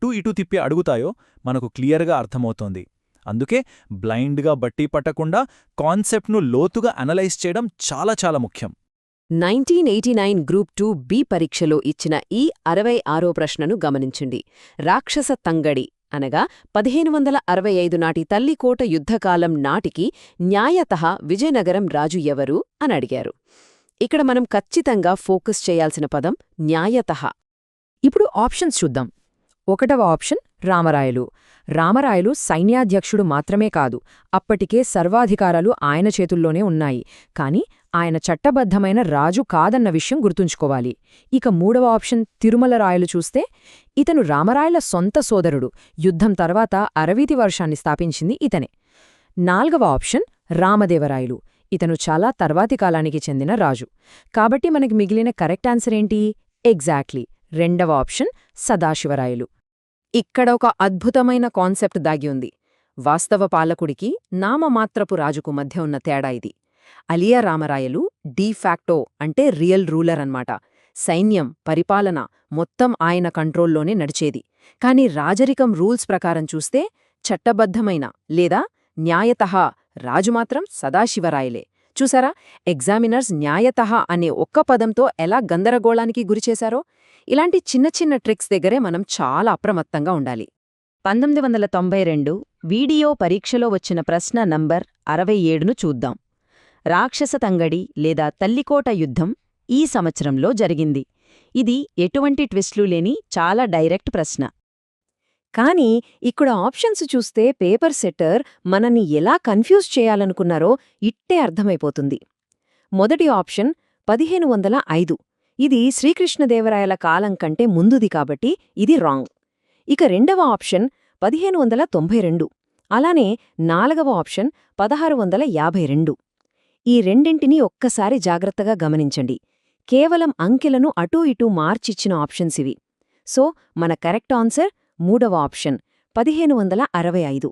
అటూ ఇటూ తిప్పి అడుగుతాయో మనకు క్లియర్గా అర్థమవుతోంది. అందుకే బ్లైండ్గా బట్టి పట్టకుండా కాన్సెప్ట్ను లోతుగా అనలైజ్ చేయడం చాలా చాలా ముఖ్యం. 1989 గ్రూప్ 2 పరీక్షలో ఇచ్చిన ఈ 66వ ప్రశ్నను గమనించండి. రాక్షస తంగడి అనగా 1565 నాటి తల్లికోట యుద్ధకాలం నాటికి న్యాయతః విజయనగరం రాజు ఎవరు అని అడిగారు. ఇక్కడ మనం ఖచ్చితంగా ఫోకస్ చేయాల్సిన పదం న్యాయతః. ఇప్పుడు ఆప్షన్స్ చూద్దాం. 1వ ఆప్షన్ రామరాయలు. రామరాయలు సైన్యాధ్యక్షుడు మాత్రమే కాదు, అప్పటికే సర్వాధికారాలు ఆయన చేతుల్లోనే ఉన్నాయి. కాని ఆయన చట్టబద్ధమైన రాజు కాదన్న విషయం గుర్తుంచుకోవాలి. ఇక 3వ ఆప్షన్ తిరుమల రాయలు చూస్తే ఇతను రామరాయల సొంత సోదరుడు. యుద్ధం తర్వాత అరవీతి వర్షాన్ని స్థాపించింది ఇతనే. 4వ ఆప్షన్ రామదేవరాయలు. ఇతను చాలా తర్వాతి కాలానికి చెందిన రాజు. కాబట్టి మనకి మిగిలిన కరెక్ట్ ఆన్సర్ ఏంటి? ఎగ్జాక్ట్లీ 2వ ఆప్షన్ సదాశివరాయలు. ఇక్కడ ఒక అద్భుతమైన కాన్సెప్ట్ దాగి ఉంది. వాస్తవ పాలకుడికి నామమాత్రపు రాజుకు మధ్య ఉన్న తేడా ఇది. అలియా రామరాయలు డీఫాక్టో అంటే రియల్ రూలర్ అన్నమాట. సైన్యం, పరిపాలన మొత్తం ఆయన కంట్రోల్లోనే నడిచేది. కాని రాజరికం రూల్స్ ప్రకారం చూస్తే చట్టబద్ధమైన లేదా న్యాయతః రాజు మాత్రం సదాశివరాయలే. చూసారా, ఎగ్జామినర్స్ న్యాయతః అనే ఒక్క పదంతో ఎలా గందరగోళానికి గురిచేశారో? ఇలాంటి చిన్న చిన్న ట్రిక్స్ దగ్గరే మనం చాలా అప్రమత్తంగా ఉండాలి. 1992 వీడియో పరీక్షలో వచ్చిన ప్రశ్న నంబర్ 67ను చూద్దాం. రాక్షస తంగడి లేదా తల్లికోట యుద్ధం ఈ సంవత్సరంలో జరిగింది. ఇది ఎటువంటి ట్విస్ట్లు లేని చాలా డైరెక్ట్ ప్రశ్న. కానీ ఇక్కడ ఆప్షన్స్ చూస్తే పేపర్ సెట్టర్ మనని ఎలా కన్ఫ్యూజ్ చేయాలనుకున్నారో ఇట్టే అర్థమైపోతుంది. మొదటి ఆప్షన్ 1505. ఇది శ్రీకృష్ణదేవరాయల కాలం కంటే ముందుది కాబట్టి ఇది రాంగ్. ఇక రెండవ ఆప్షన్ 1592. అలానే 4వ ఆప్షన్ 1652. ఈ రెండింటినీ ఒక్కసారి జాగ్రత్తగా గమనించండి. కేవలం అంకెలను అటూ ఇటూ మార్చిచ్చిన ఆప్షన్స్ ఇవి. సో మన కరెక్ట్ ఆన్సర్ 3వ ఆప్షన్ 1565.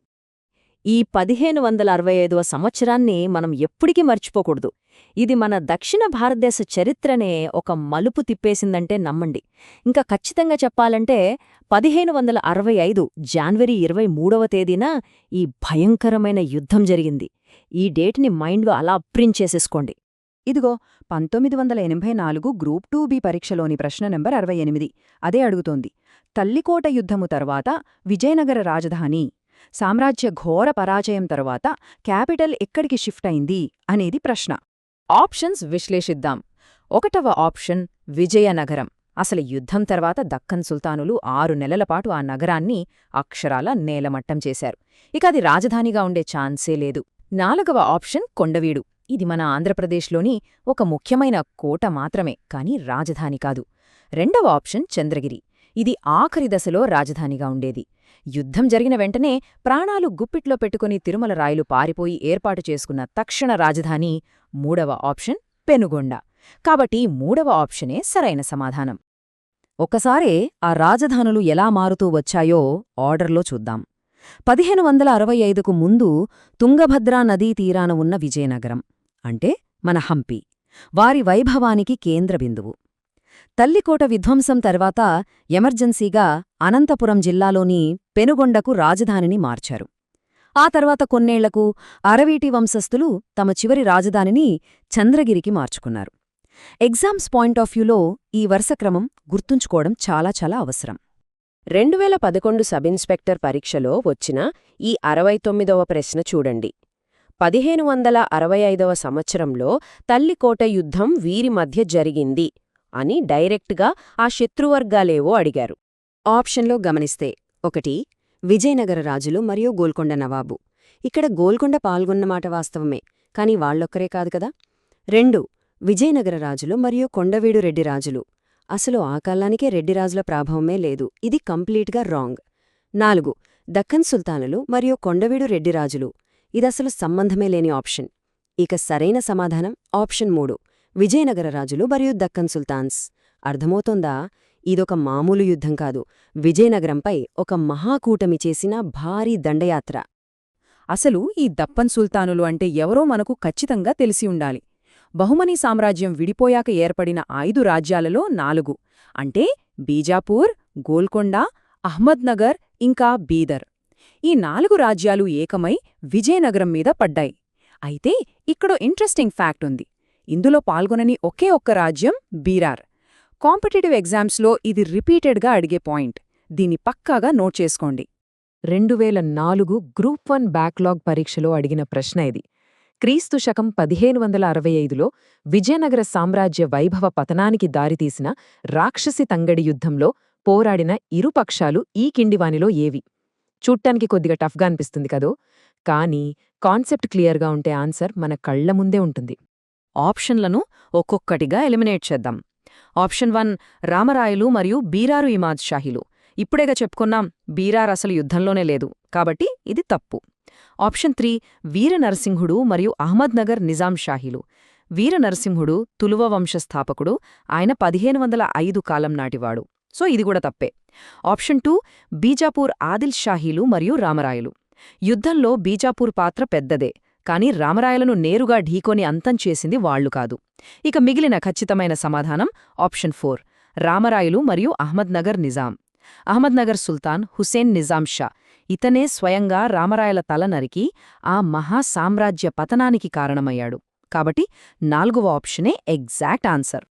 ఈ 1565వ సంవత్సరాన్ని మనం ఎప్పటికీ మర్చిపోకూడదు. ఇది మన దక్షిణ భారతదేశ చరిత్రనే ఒక మలుపు తిప్పేసిందంటే నమ్మండి. ఇంకా ఖచ్చితంగా చెప్పాలంటే 1565 జనవరి 23వ తేదీన ఈ భయంకరమైన యుద్ధం జరిగింది. ఈ డేట్ని మైండ్లో అలా ప్రింట్ చేసేసుకోండి. ఇదిగో 1984 గ్రూప్ 2B పరీక్షలోని ప్రశ్న నెంబర్ 68 అదే అడుగుతోంది. తల్లికోట యుద్ధము తర్వాత విజయనగర రాజధాని సామ్రాజ్య ఘోర పరాజయం తరువాత క్యాపిటల్ ఎక్కడికి షిఫ్ట్ అయింది అనేది ప్రశ్న. ఆప్షన్స్ విశ్లేషిద్దాం. 1వ ఆప్షన్ విజయనగరం. అసలు యుద్ధం తర్వాత దక్కన్ సుల్తానులు 6 నెలలపాటు ఆ నగరాన్ని అక్షరాల నేలమట్టం చేశారు. ఇక అది రాజధానిగా ఉండే ఛాన్సే లేదు. 4వ ఆప్షన్ కొండవీడు. ఇది మన ఆంధ్రప్రదేశ్లోని ఒక ముఖ్యమైన కోట మాత్రమే, కాని రాజధాని కాదు. 2వ ఆప్షన్ చంద్రగిరి. ఇది ఆఖరి దశలో రాజధానిగా ఉండేది. యుద్ధం జరిగిన వెంటనే ప్రాణాలు గుప్పిట్లో పెట్టుకుని తిరుమల రాయలు పారిపోయి ఏర్పాటు చేసుకున్న తక్షణ రాజధాని 3వ ఆప్షన్ పెనుగొండ. కాబట్టి 3వ ఆప్షనే సరైన సమాధానం. ఒకసారే ఆ రాజధానులు ఎలా మారుతూ వచ్చాయో ఆర్డర్లో చూద్దాం. 1565కు ముందు తుంగభద్రా నదీ తీరాన ఉన్న విజయనగరం అంటే మన హంపి వారి వైభవానికి కేంద్రబిందువు. తల్లికోట విధ్వంసం తర్వాత ఎమర్జెన్సీగా అనంతపురం జిల్లాలోని పెనుగొండకు రాజధానిని మార్చారు. ఆ తర్వాత కొన్నేళ్లకు అరవీటి వంశస్థులు తమ చివరి రాజధానిని చంద్రగిరికి మార్చుకున్నారు. ఎగ్జామ్స్ పాయింట్ ఆఫ్ వ్యూలో ఈ వరుసక్రమం గుర్తుంచుకోవడం చాలా చాలా అవసరం. 2011 సబిన్స్పెక్టర్ పరీక్షలో వచ్చిన ఈ 69వ ప్రశ్న చూడండి. 1565వ సంవత్సరంలో తల్లికోట యుద్ధం వీరి మధ్య జరిగింది అని డైరెక్ట్గా ఆ శత్రువర్గాలేవో అడిగారు. ఆప్షన్లో గమనిస్తే 1 విజయనగర రాజులు మరియు గోల్కొండ నవాబు. ఇక్కడ గోల్కొండ పాల్గొన్నమాట వాస్తవమే, కాని వాళ్ళొక్కరే కాదు కదా. 2 విజయనగర రాజులు మరియు కొండవీడు రెడ్డి రాజులు. అసలు ఆ కాలానికే రెడ్డిరాజుల ప్రాభవమే లేదు, ఇది కంప్లీట్గా రాంగ్. 4 దక్కన్ సుల్తానులు మరియు కొండవీడు రెడ్డిరాజులు. ఇదసలు సంబంధమే లేని ఆప్షన్. ఇక సరైన సమాధానం ఆప్షన్ 3 విజయనగర రాజులు మరియు దక్కన్ సుల్తాన్స్. అర్థమవుతోందా? ఇదొక మామూలు యుద్ధం కాదు, విజయనగరంపై ఒక మహాకూటమి చేసిన భారీ దండయాత్ర. అసలు ఈ దప్పన్ సుల్తానులు అంటే ఎవరో మనకు ఖచ్చితంగా తెలిసి ఉండాలి. బహుమనీ సామ్రాజ్యం విడిపోయాక ఏర్పడిన 5 రాజ్యాలలో 4 అంటే బీజాపూర్, గోల్కొండ, అహ్మద్నగర్ ఇంకా బీదర్. ఈ 4 రాజ్యాలు ఏకమై విజయనగరం మీద పడ్డాయి. అయితే ఇక్కడో ఇంట్రెస్టింగ్ ఫ్యాక్ట్ ఉంది. ఇందులో పాల్గొనని ఒకే ఒక్క రాజ్యం బీరార్. కాంపిటేటివ్ ఎగ్జామ్స్లో ఇది రిపీటెడ్గా అడిగే పాయింట్. దీన్ని పక్కాగా నోట్ చేసుకోండి. 2004 గ్రూప్ 1 బ్యాక్లాగ్ పరీక్షలో అడిగిన ప్రశ్న ఇది. క్రీస్తు శకం 1565లో విజయనగర సామ్రాజ్య వైభవ పతనానికి దారితీసిన రాక్షసి తంగడి యుద్ధంలో పోరాడిన ఇరు పక్షాలు ఈ కిండివానిలో ఏవి? చూడ్డానికి కొద్దిగా టఫ్గా అనిపిస్తుంది కదో, కానీ కాన్సెప్ట్ క్లియర్గా ఉంటే ఆన్సర్ మన కళ్ల ముందే ఉంటుంది. ఆప్షన్లను ఒక్కొక్కటిగా ఎలిమినేట్ చేద్దాం. ఆప్షన్ 1 రామరాయలు మరియు బీరారు ఇమాద్ షాహీలు. ఇప్పుడేగా చెప్పుకున్నాం, బీరార్ అసలు యుద్ధంలోనే లేదు, కాబట్టి ఇది తప్పు. ఆప్షన్ 3 వీరనరసింహుడు మరియు అహ్మద్నగర్ నిజాం షాహీలు. వీరనరసింహుడు తులువ వంశస్థాపకుడు, ఆయన 1505 కాలం నాటివాడు, సో ఇది కూడా తప్పే. ఆప్షన్ 2 బీజాపూర్ ఆదిల్ షాహీలు మరియు రామరాయలు. యుద్ధంలో బీజాపూర్ పాత్ర పెద్దదే, కాని రామరాయలను నేరుగా ఢీకొని అంతం చేసింది వాళ్లు కాదు. ఇక మిగిలిన ఖచ్చితమైన సమాధానం ఆప్షన్ 4 రామరాయలు మరియు అహ్మద్నగర్ నిజాం. అహ్మద్నగర్ సుల్తాన్ హుసేన్ నిజాం షా, ఇతనే స్వయంగా రామరాయల తల నరికి ఆ మహాసామ్రాజ్య పతనానికి కారణమయ్యాడు. కాబట్టి 4వ ఆప్షనే ఎగ్జాక్ట్ ఆన్సర్.